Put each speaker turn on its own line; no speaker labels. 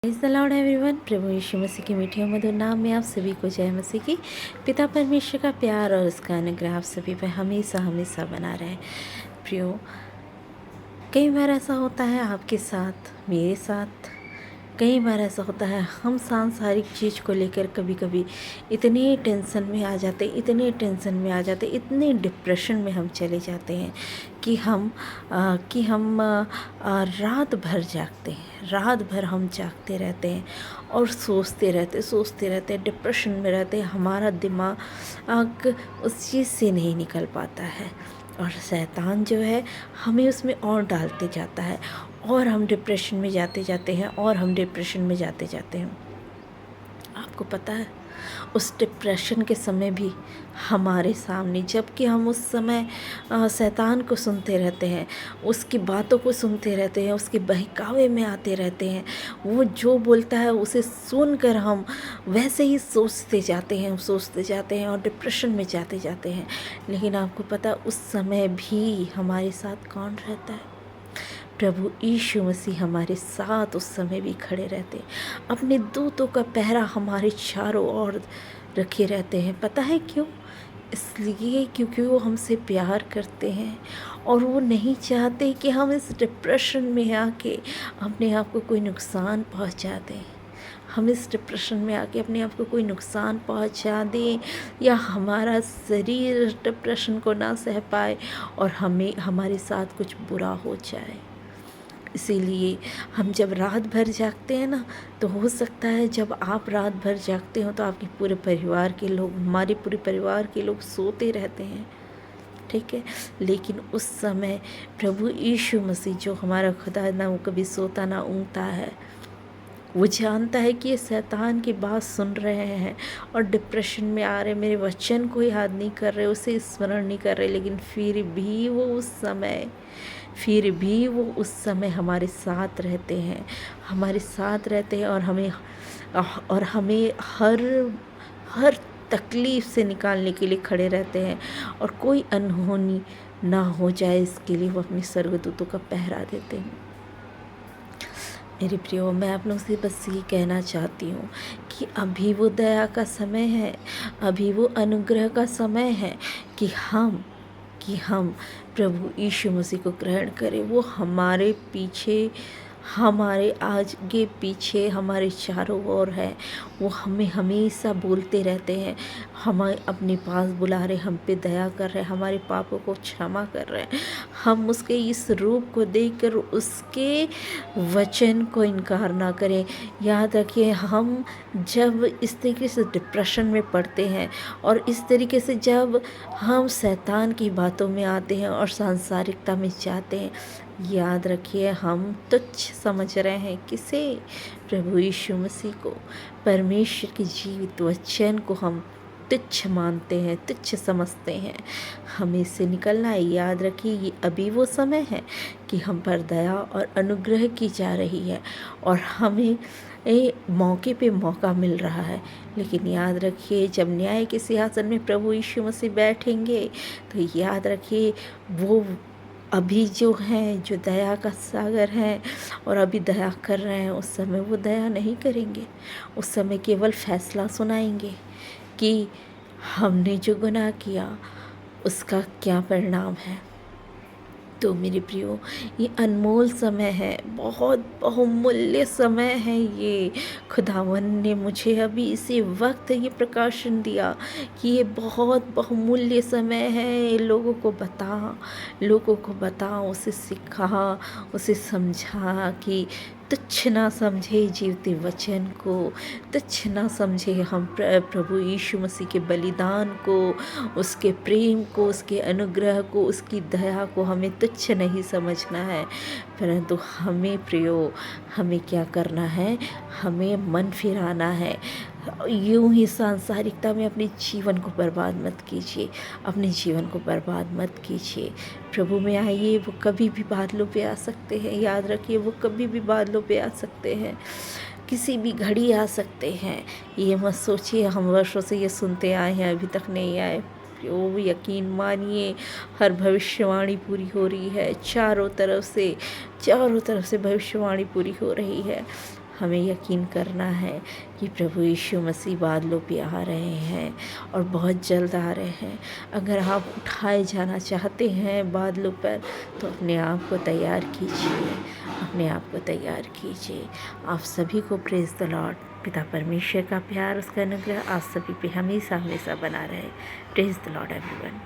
Praise the lord everyone. प्रभु यीशु मसीह की मीठी मधुर नाम में आप सभी को जय मसीह की। पिता परमेश्वर का प्यार और उसका अनुग्रह आप सभी पर हमेशा हमेशा बना रहे। प्रियो, कई बार ऐसा होता है आपके साथ, मेरे साथ कई बार ऐसा होता है, हम सांसारिक चीज़ को लेकर कभी कभी इतने टेंशन में आ जाते, इतने डिप्रेशन में हम चले जाते हैं कि हम रात भर जागते हैं, रात भर हम जागते रहते हैं और सोचते रहते हैं, डिप्रेशन में रहते हैं। हमारा दिमाग उस चीज़ से नहीं निकल पाता है और शैतान जो है हमें उसमें और डालते जाता है और हम डिप्रेशन में जाते जाते हैं। आपको पता है, उस डिप्रेशन के समय भी हमारे सामने, जबकि हम उस समय शैतान को सुनते रहते हैं, उसकी बातों को सुनते रहते हैं, उसके बहकावे में आते रहते हैं, वो जो बोलता है उसे सुनकर हम वैसे ही सोचते जाते हैं और डिप्रेशन में जाते हैं। लेकिन आपको पता, उस समय भी हमारे साथ कौन रहता है? प्रभु यीशु मसीह हमारे साथ उस समय भी खड़े रहते हैं, अपने दूतों का पहरा हमारे चारों ओर रखे रहते हैं। पता है क्यों? इसलिए क्योंकि वो हमसे प्यार करते हैं और वो नहीं चाहते कि हम इस डिप्रेशन में आके अपने आप को कोई नुकसान पहुंचा दें। हम इस डिप्रेशन में आके अपने आप को कोई नुकसान पहुंचा दें या हमारा शरीर इस डिप्रेशन को ना सह पाए और हमारे साथ कुछ बुरा हो जाए। इसीलिए हम जब रात भर जागते हैं ना, तो हो सकता है जब आप रात भर जागते हो तो आपके पूरे परिवार के लोग, हमारे पूरे परिवार के लोग सोते रहते हैं, ठीक है। लेकिन उस समय प्रभु यीशु मसीह जो हमारा खुदा है ना, वो कभी सोता ना ऊँगता है। वो जानता है कि ये शैतान की बात सुन रहे हैं और डिप्रेशन में आ रहे, मेरे वचन को याद नहीं कर रहे, उसे स्मरण नहीं कर रहे, लेकिन फिर भी वो उस समय हमारे साथ रहते हैं, और हमें हर तकलीफ़ से निकालने के लिए खड़े रहते हैं और कोई अनहोनी ना हो जाए, इसके लिए वो अपने स्वर्गदूतों का पहरा देते हैं। मेरे प्रियो, मैं आप लोगों से बस ये कहना चाहती हूँ कि अभी वो दया का समय है, अभी वो अनुग्रह का समय है कि हम प्रभु यीशु मसीह को ग्रहण करें। वो हमारे पीछे, हमारे आगे पीछे, हमारे चारों ओर है। वो हमें हमेशा बोलते रहते हैं, हमें अपने पास बुला रहे, हम पे दया कर रहे हैं, हमारे पापों को क्षमा कर रहे हैं। हम उसके इस रूप को देखकर उसके वचन को इनकार ना करें। याद रखिए, हम जब इस तरीके से डिप्रेशन में पड़ते हैं और इस तरीके से जब हम शैतान की बातों में आते हैं और सांसारिकता में जाते हैं, याद रखिए हम तुच्छ समझ रहे हैं किसे? प्रभु यीशु मसीह को। परमेश्वर के जीवित वचन को हम तुच्छ मानते हैं, तुच्छ समझते हैं। हमें इससे निकलना है। याद रखिए, ये अभी वो समय है कि हम पर दया और अनुग्रह की जा रही है और हमें मौके पे मौका मिल रहा है। लेकिन याद रखिए, जब न्याय के सिंहासन में प्रभु यीशु मसीह बैठेंगे तो याद रखिए, वो अभी जो हैं, जो दया का सागर हैं और अभी दया कर रहे हैं, उस समय वो दया नहीं करेंगे। उस समय केवल फैसला सुनाएंगे कि हमने जो गुनाह किया उसका क्या परिणाम है। तो मेरे प्रियो, ये अनमोल समय है, बहुत बहुमूल्य समय है ये। खुदावन ने मुझे अभी इसी वक्त ये प्रकाशन दिया कि ये बहुत बहुमूल्य समय है। लोगों को बता, उसे सिखा, उसे समझा कि तुच्छ ना समझे जीवते वचन को, तुच्छ ना समझे हम प्रभु यीशु मसीह के बलिदान को, उसके प्रेम को, उसके अनुग्रह को, उसकी दया को हमें तुच्छ नहीं समझना है। परंतु हमें क्या करना है? हमें मन फिराना है। यूं ही सांसारिकता में अपने जीवन को बर्बाद मत कीजिए। प्रभु में आइए, वो कभी भी बादलों पे आ सकते हैं। याद रखिए, वो कभी भी बादलों पे आ सकते हैं, किसी भी घड़ी आ सकते हैं। ये मत सोचिए हम वर्षों से ये सुनते आए हैं, अभी तक नहीं आए। वो यकीन मानिए, हर भविष्यवाणी पूरी हो रही है। चारों तरफ से भविष्यवाणी पूरी हो रही है। हमें यकीन करना है कि प्रभु यीशु मसीह बादलों पे आ रहे हैं और बहुत जल्द आ रहे हैं। अगर आप उठाए जाना चाहते हैं बादलों पर तो अपने आप को तैयार कीजिए, अपने आप को तैयार कीजिए। आप सभी को प्रेज़ द लॉर्ड। पिता परमेश्वर का प्यार, उसका अनुग्रह आप सभी पे हमेशा हमेशा बना रहे। Praise the lord everyone.